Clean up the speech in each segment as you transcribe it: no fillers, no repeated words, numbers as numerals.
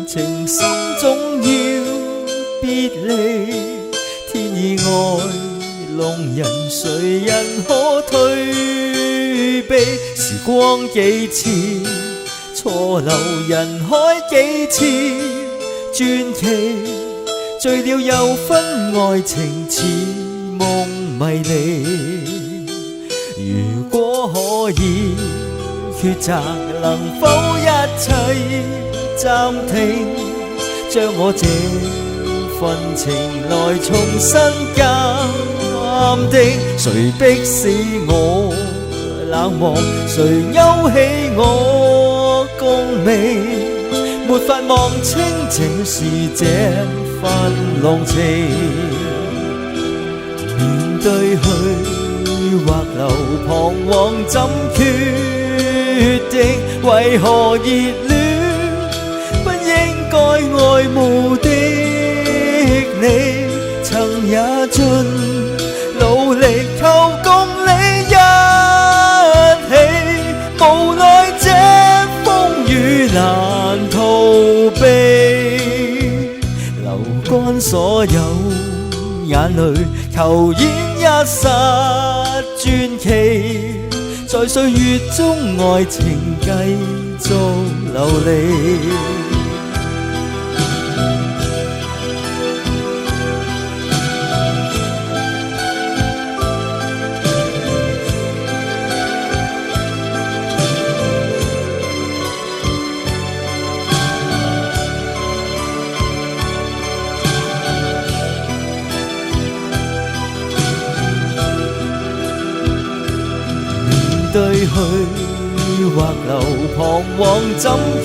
情深總要別離，天意愛弄人，誰人可退避？時光幾次，錯留人海幾次，傳奇醉了又分愛情似夢迷離。如果可以抉擇，能否一切暫停，將我這份情來重新鑑定？誰迫使我冷漠，誰勾起我共鳴？沒法望清這是這份濃情，面對去或留，彷徨怎決定？為何熱戀不應該愛慕的你，曾也盡努力求共你一起，無奈這風雨難逃避，流乾所有眼淚，求演一剎傳奇，在歲月中愛情繼續流離。對去或留，彷徨怎決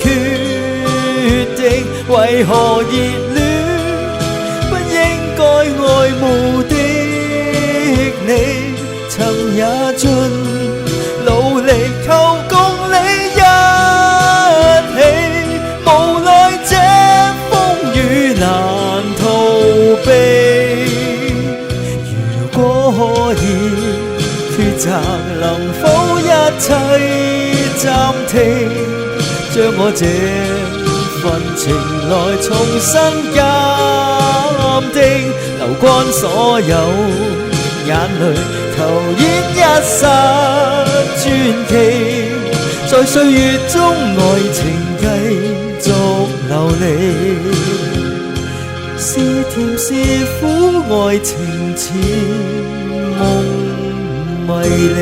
定？為何熱戀不應該愛慕的你，曾也盡努力求共你一起，無奈這風雨難逃避。如果可以抉擇，能否一切暫停，將我這份情來重新鑑定？流乾所有眼淚，求演一剎傳奇，在歲月中愛情繼續流離，是甜是苦，愛情似夢迷離。